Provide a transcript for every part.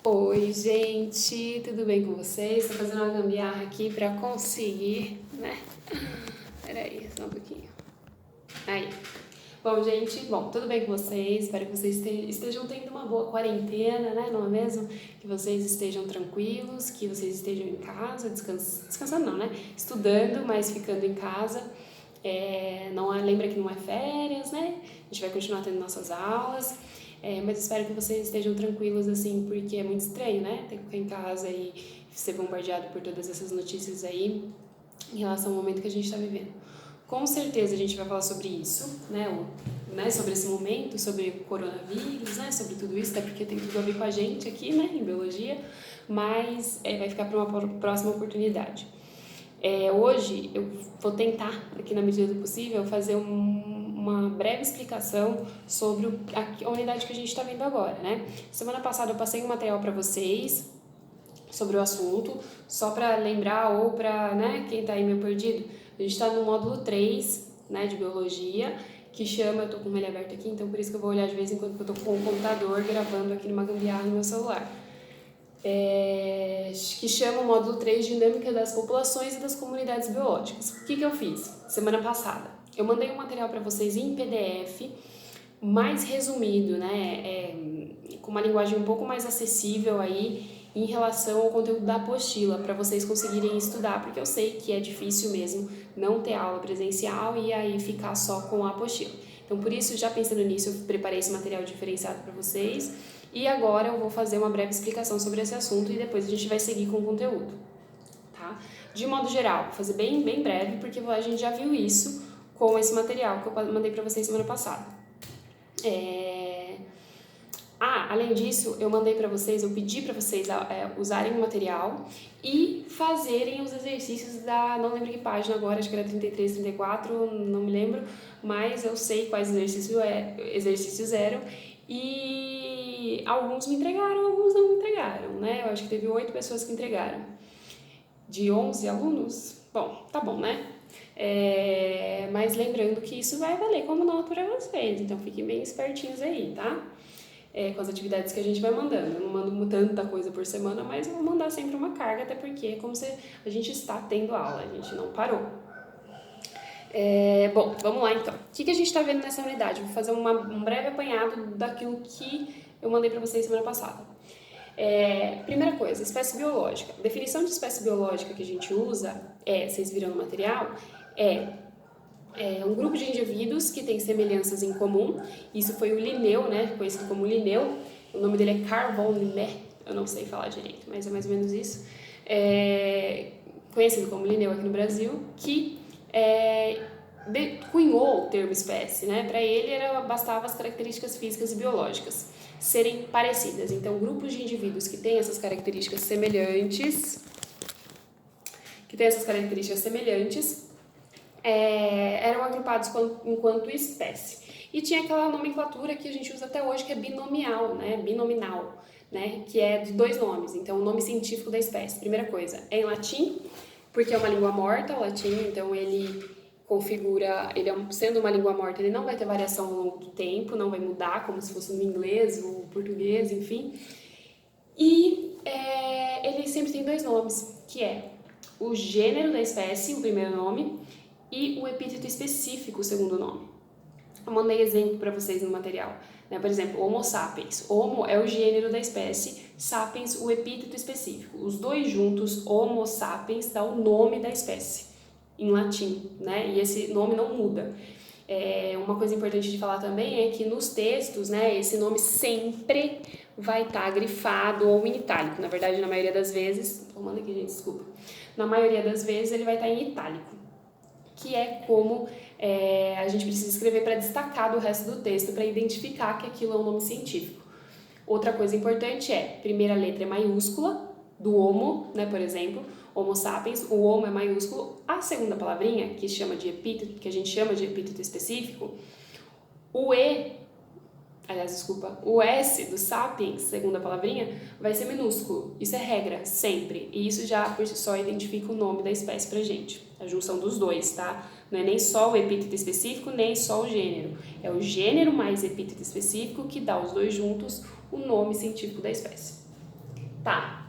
Oi, gente, tudo bem com vocês? Estou fazendo uma gambiarra aqui para conseguir, né? Peraí, só um pouquinho. Aí. Bom, gente, tudo bem com vocês? Espero que vocês estejam tendo uma boa quarentena, né? Não é mesmo? Que vocês estejam tranquilos, que vocês estejam em casa, descansando não, né? Estudando, mas ficando em casa. Lembra que não é férias, né? A gente vai continuar tendo nossas aulas. Mas espero que vocês estejam tranquilos, assim, porque é muito estranho, né? Ter que ficar em casa e ser bombardeado por todas essas notícias aí em relação ao momento que a gente está vivendo. Com certeza a gente vai falar sobre isso, sobre esse momento, sobre o coronavírus, né? Sobre tudo isso, até porque tem tudo a ver com a gente aqui, né? Em biologia, mas vai ficar para uma próxima oportunidade. Hoje eu vou tentar, aqui na medida do possível, fazer uma breve explicação sobre a unidade que a gente está vendo agora, né? Semana passada eu passei um material para vocês sobre o assunto, só para lembrar ou para, né, quem está aí meio perdido, a gente está no módulo 3, né, de biologia, que chama, eu tô com ele aberto aqui, então por isso que eu vou olhar de vez em quando, porque eu tô com o computador gravando aqui numa gambiarra no meu celular. Que chama o módulo 3, Dinâmica das Populações e das Comunidades Biológicas. O que eu fiz semana passada? Eu mandei um material para vocês em PDF, mais resumido, né? Com uma linguagem um pouco mais acessível aí em relação ao conteúdo da apostila, para vocês conseguirem estudar, porque eu sei que é difícil mesmo não ter aula presencial e aí ficar só com a apostila. Então, por isso, já pensando nisso, eu preparei esse material diferenciado para vocês. E agora eu vou fazer uma breve explicação sobre esse assunto e depois a gente vai seguir com o conteúdo, tá? De modo geral, vou fazer bem breve, porque a gente já viu isso com esse material que eu mandei para vocês semana passada. Além disso, eu pedi para vocês usarem o material e fazerem os exercícios não lembro que página agora, acho que era 33, 34, não me lembro, mas eu sei quais exercícios eram e alguns me entregaram, alguns não me entregaram, né? Eu acho que teve 8 pessoas que entregaram. De 11 alunos? Bom, tá bom, né? Mas lembrando que isso vai valer como nota para vocês, então fiquem bem espertinhos aí, tá? Com as atividades que a gente vai mandando. Eu não mando tanta coisa por semana, mas eu vou mandar sempre uma carga, até porque é como se a gente está tendo aula, a gente não parou. Vamos lá então. O que a gente está vendo nessa unidade? Vou fazer um breve apanhado daquilo que eu mandei para vocês semana passada. Primeira coisa, espécie biológica. A definição de espécie biológica que a gente usa, vocês viram no material, é um grupo de indivíduos que tem semelhanças em comum. Isso foi o Linneu, né, conhecido como Linneu. O nome dele é Carl von Linné, eu não sei falar direito, mas é mais ou menos isso. Conhecido como Linneu aqui no Brasil, que cunhou o termo espécie, né? Para ele bastava as características físicas e biológicas serem parecidas. Então, grupos de indivíduos que têm essas características semelhantes, eram agrupados enquanto espécie. E tinha aquela nomenclatura que a gente usa até hoje, que é binominal, né? Binominal, né? Que é de 2 nomes. Então, o nome científico da espécie, primeira coisa, é em latim, porque é uma língua morta, o latim, então sendo uma língua morta, ele não vai ter variação ao longo do tempo, não vai mudar como se fosse no inglês ou português, enfim. E ele sempre tem 2 nomes, que é o gênero da espécie, o primeiro nome, e o epíteto específico, o segundo nome. Eu mandei exemplo para vocês no material, né? Por exemplo, Homo sapiens. Homo é o gênero da espécie, sapiens o epíteto específico. Os 2 juntos, Homo sapiens, dá o nome da espécie, em latim, né? E esse nome não muda. Uma coisa importante de falar também é que nos textos, né, esse nome sempre vai estar grifado ou em itálico. Na verdade, na maioria das vezes... Manda aqui, gente, desculpa. Na maioria das vezes, ele vai estar em itálico, que é como a gente precisa escrever para destacar do resto do texto, para identificar que aquilo é um nome científico. Outra coisa importante primeira letra é maiúscula, do Homo, né, por exemplo, Homo sapiens, o Homo é maiúsculo, a segunda palavrinha, que a gente chama de epíteto específico, o S do sapiens, segunda palavrinha, vai ser minúsculo. Isso é regra, sempre. E isso já por si só identifica o nome da espécie pra gente. A junção dos 2, tá? Não é nem só o epíteto específico, nem só o gênero. É o gênero mais epíteto específico que dá os 2 juntos o nome científico da espécie. Tá.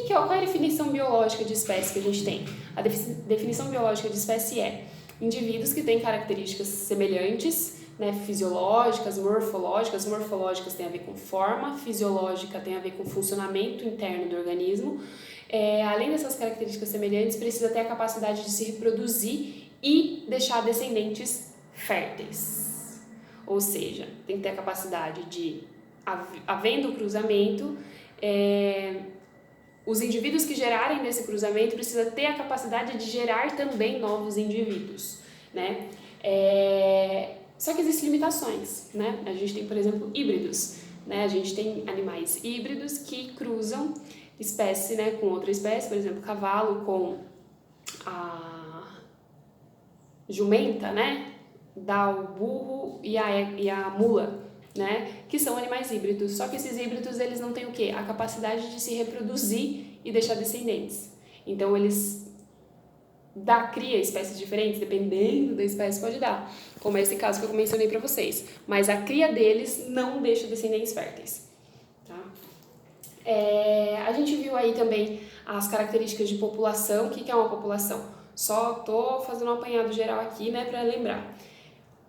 Qual é a definição biológica de espécie que a gente tem? A definição biológica de espécie é indivíduos que têm características semelhantes, né, fisiológicas, morfológicas. Morfológicas tem a ver com forma, fisiológica tem a ver com funcionamento interno do organismo. Além dessas características semelhantes, precisa ter a capacidade de se reproduzir e deixar descendentes férteis. Ou seja, tem que ter a capacidade de, havendo cruzamento, os indivíduos que gerarem desse cruzamento precisam ter a capacidade de gerar também novos indivíduos, né? Só que existem limitações, né? A gente tem, por exemplo, híbridos, né? A gente tem animais híbridos que cruzam espécie, né, com outra espécie, por exemplo, cavalo com a jumenta, né? Dá o burro e a mula, né? Que são animais híbridos. Só que esses híbridos, eles não têm o quê? A capacidade de se reproduzir e deixar descendentes. Então, eles cria espécies diferentes, dependendo da espécie pode dar, como é esse caso que eu mencionei para vocês. Mas a cria deles não deixa descendentes férteis. Tá? A gente viu aí também as características de população. O que é uma população? Só tô fazendo um apanhado geral aqui, né, para lembrar.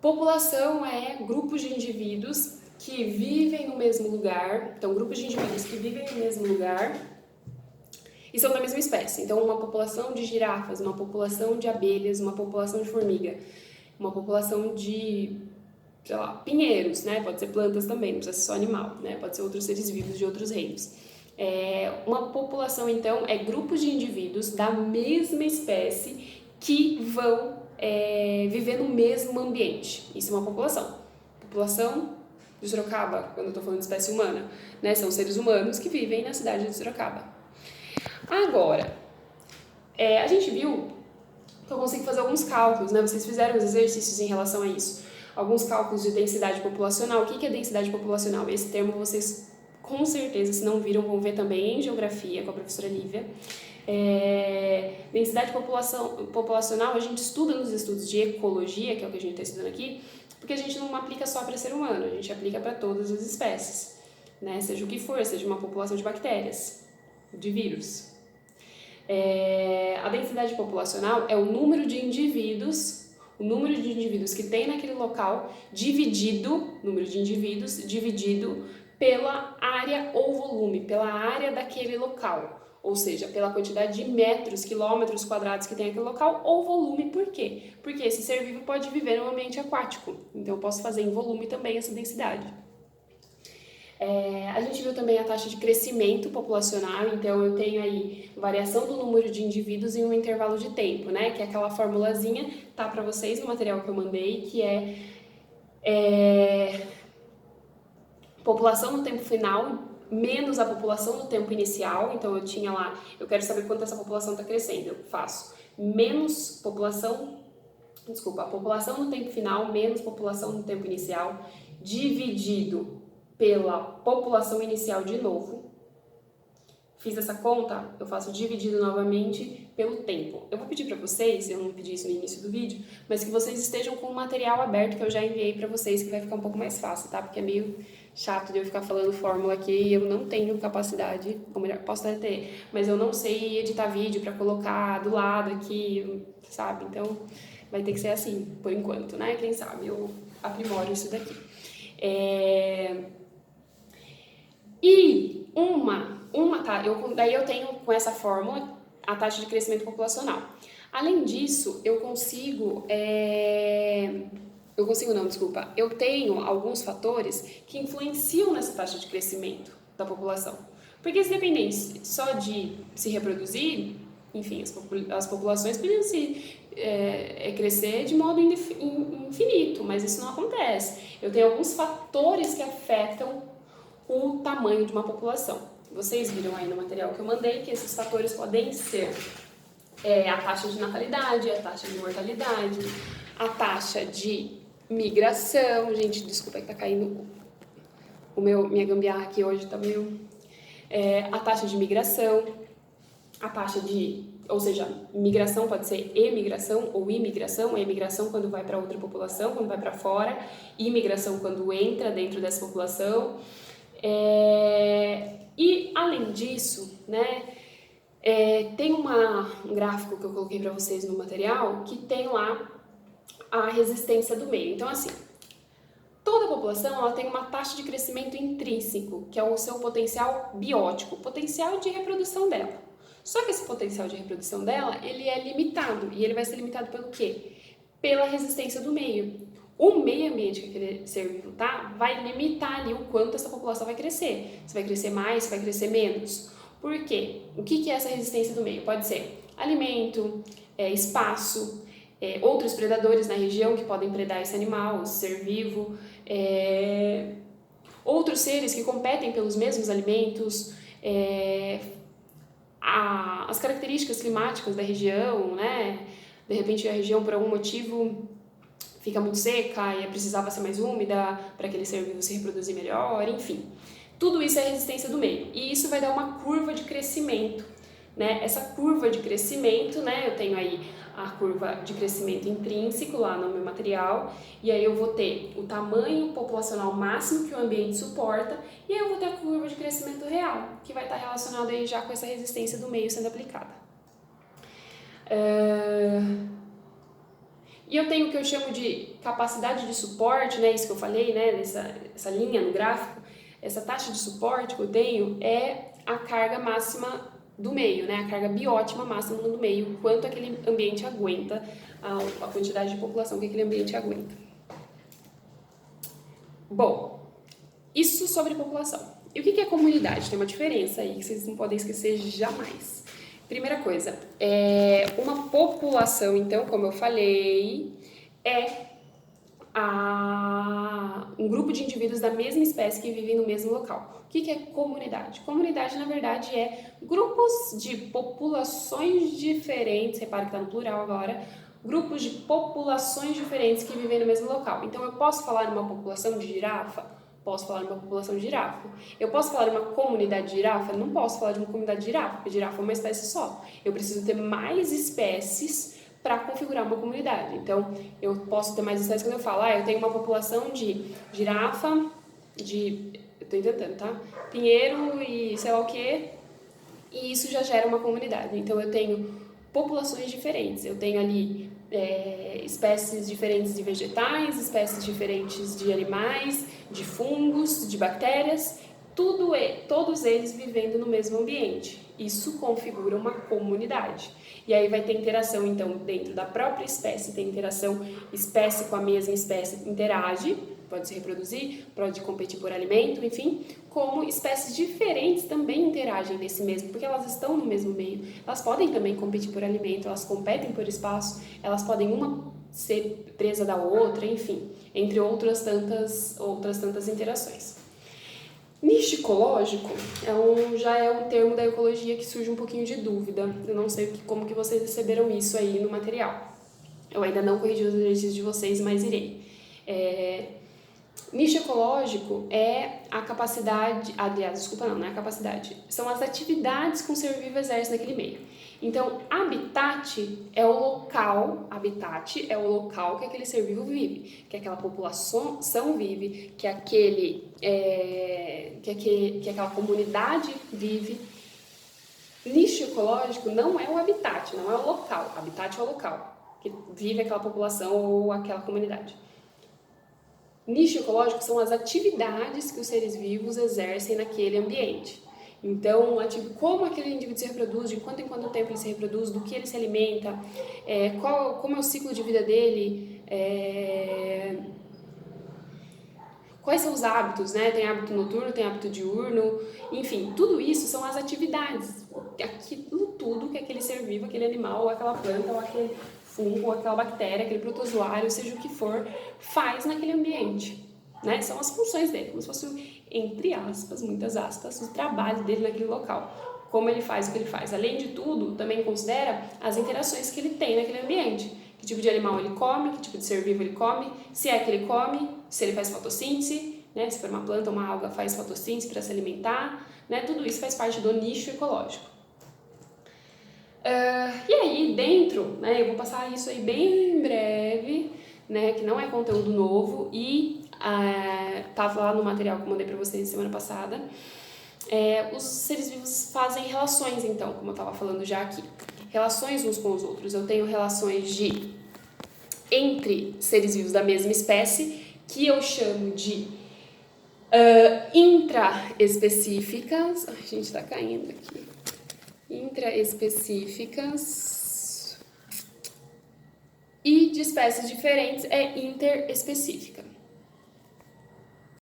População é grupos de indivíduos que vivem no mesmo lugar. Então, grupos de indivíduos que vivem no mesmo lugar e são da mesma espécie. Então, uma população de girafas, uma população de abelhas, uma população de formiga, uma população de, sei lá, pinheiros, né? Pode ser plantas também, não precisa ser só animal, né? Pode ser outros seres vivos de outros reinos. Uma população, então, é grupos de indivíduos da mesma espécie que vão viver no mesmo ambiente. Isso é uma população. População de Sorocaba, quando eu estou falando de espécie humana, né? São seres humanos que vivem na cidade de Sorocaba. Agora, a gente viu que eu consigo fazer alguns cálculos, né? Vocês fizeram os exercícios em relação a isso. Alguns cálculos de densidade populacional. O que é densidade populacional? Esse termo vocês, com certeza, se não viram, vão ver também em geografia com a professora Lívia. Densidade populacional a gente estuda nos estudos de ecologia, que é o que a gente está estudando aqui, porque a gente não aplica só para ser humano, a gente aplica para todas as espécies, né? Seja o que for, seja uma população de bactérias, de vírus. A densidade populacional é o número de indivíduos que tem naquele local dividido pela área ou volume, pela área daquele local, ou seja, pela quantidade de metros, quilômetros quadrados que tem aquele local, ou volume. Por quê? Porque esse ser vivo pode viver num ambiente aquático, então eu posso fazer em volume também essa densidade. A gente viu também a taxa de crescimento populacional, então eu tenho aí variação do número de indivíduos em um intervalo de tempo, né? Que é aquela formulazinha, tá para vocês no material que eu mandei, que população no tempo final menos a população no tempo inicial. Então eu tinha lá, eu quero saber quanto essa população está crescendo, eu faço menos a população no tempo final menos população no tempo inicial, dividido pela população inicial de novo. Fiz essa conta, eu faço dividido novamente pelo tempo. Eu vou pedir para vocês, eu não pedi isso no início do vídeo, mas que vocês estejam com o material aberto que eu já enviei para vocês, que vai ficar um pouco mais fácil, tá? Porque é meio chato de eu ficar falando fórmula aqui e eu não tenho capacidade, ou melhor, posso até ter, mas eu não sei editar vídeo para colocar do lado aqui, sabe? Então vai ter que ser assim, por enquanto, né? Quem sabe eu aprimoro isso daqui. E daí eu tenho com essa fórmula a taxa de crescimento populacional. Além disso, eu tenho alguns fatores que influenciam nessa taxa de crescimento da população. Porque se dependesse só de se reproduzir, enfim, as populações podiam crescer de modo infinito, mas isso não acontece. Eu tenho alguns fatores que afetam o tamanho de uma população. Vocês viram aí no material que eu mandei que esses fatores podem ser a taxa de natalidade, a taxa de mortalidade, a taxa de migração. Gente, desculpa que tá caindo minha gambiarra aqui hoje, tá meio... a taxa de migração, a taxa de... Ou seja, migração pode ser emigração ou imigração. Emigração quando vai para outra população, quando vai para fora. Imigração quando entra dentro dessa população. E, além disso, né, tem um gráfico que eu coloquei para vocês no material que tem lá a resistência do meio. Então, assim, toda a população ela tem uma taxa de crescimento intrínseco, que é o seu potencial biótico, o potencial de reprodução dela. Só que esse potencial de reprodução dela, ele é limitado. E ele vai ser limitado pelo quê? Pela resistência do meio. O meio ambiente que aquele ser vivo tá, vai limitar ali o quanto essa população vai crescer. Se vai crescer mais, se vai crescer menos. Por quê? O que é essa resistência do meio? Pode ser alimento, espaço, outros predadores na região que podem predar esse animal, esse ser vivo, outros seres que competem pelos mesmos alimentos, as características climáticas da região, né? De repente a região por algum motivo fica muito seca e precisava ser mais úmida para aquele ser vivo se reproduzir melhor, enfim. Tudo isso é resistência do meio e isso vai dar uma curva de crescimento, né? Essa curva de crescimento, né? Eu tenho aí a curva de crescimento intrínseco lá no meu material e aí eu vou ter o tamanho populacional máximo que o ambiente suporta e aí eu vou ter a curva de crescimento real, que vai estar relacionado aí já com essa resistência do meio sendo aplicada. E eu tenho o que eu chamo de capacidade de suporte, né? Isso que eu falei, né? Essa linha no gráfico, essa taxa de suporte que eu tenho é a carga máxima do meio, né? A carga biótima máxima do meio, quanto aquele ambiente aguenta, a quantidade de população que aquele ambiente aguenta. Bom, isso sobre população. E o que é comunidade? Tem uma diferença aí que vocês não podem esquecer jamais. Primeira coisa, uma população, então, como eu falei, é um grupo de indivíduos da mesma espécie que vivem no mesmo local. O que é comunidade? Comunidade, na verdade, é grupos de populações diferentes, repare que está no plural agora, grupos de populações diferentes que vivem no mesmo local. Então, eu posso falar numa população de girafa? Posso falar de uma população de girafa. Eu posso falar de uma comunidade de girafa? Não posso falar de uma comunidade de girafa, porque girafa é uma espécie só. Eu preciso ter mais espécies para configurar uma comunidade. Então, eu posso ter mais espécies quando eu falo, eu tenho uma população de girafa, eu tô inventando, tá? Pinheiro e sei lá o que, e isso já gera uma comunidade. Então, eu tenho populações diferentes. Eu tenho ali espécies diferentes de vegetais, espécies diferentes de animais, de fungos, de bactérias, todos eles vivendo no mesmo ambiente. Isso configura uma comunidade. E aí vai ter interação, então, dentro da própria espécie, tem interação, espécie com a mesma espécie interage, pode se reproduzir, pode competir por alimento, enfim, como espécies diferentes também interagem nesse mesmo, porque elas estão no mesmo meio. Elas podem também competir por alimento, elas competem por espaço, elas podem uma ser presa da outra, enfim, entre outras tantas interações. Nicho ecológico já é um termo da ecologia que surge um pouquinho de dúvida. Eu não sei como que vocês receberam isso aí no material. Eu ainda não corrigi os exercícios de vocês, mas irei. Nicho ecológico é a capacidade, aliás, desculpa não é a capacidade, são as atividades que um ser vivo exerce naquele meio. Então, habitat é o local que aquele ser vivo vive, que aquela população vive, que aquela comunidade vive. Nicho ecológico não é o habitat, não é o local. Habitat é o local que vive aquela população ou aquela comunidade. Nicho ecológico são as atividades que os seres vivos exercem naquele ambiente. Então, como aquele indivíduo se reproduz, de quanto em quanto tempo ele se reproduz, do que ele se alimenta, como é o ciclo de vida dele, quais são os hábitos, né? Tem hábito noturno, tem hábito diurno, enfim, tudo isso são as atividades, aquilo tudo que aquele ser vivo, aquele animal, ou aquela planta, ou aquele fungo, ou aquela bactéria, aquele protozoário, seja o que for, faz naquele ambiente, né? São as funções dele, como se fosse, entre aspas, muitas aspas, o trabalho dele naquele local, como ele faz o que ele faz. Além de tudo, também considera as interações que ele tem naquele ambiente. Que tipo de animal ele come, que tipo de ser vivo ele come, se é que ele come, se ele faz fotossíntese, né? Se for uma planta ou uma alga, faz fotossíntese para se alimentar, né? Tudo isso faz parte do nicho ecológico. E aí, dentro, né, eu vou passar isso aí bem breve, né, que não é conteúdo novo e estava lá no material que eu mandei para vocês semana passada. os seres vivos fazem relações, então, como eu estava falando já aqui. Relações uns com os outros. Eu tenho relações entre seres vivos da mesma espécie, que eu chamo de intraespecíficas. Ai, gente, tá caindo aqui. Intraespecíficas. E de espécies diferentes é interespecífica.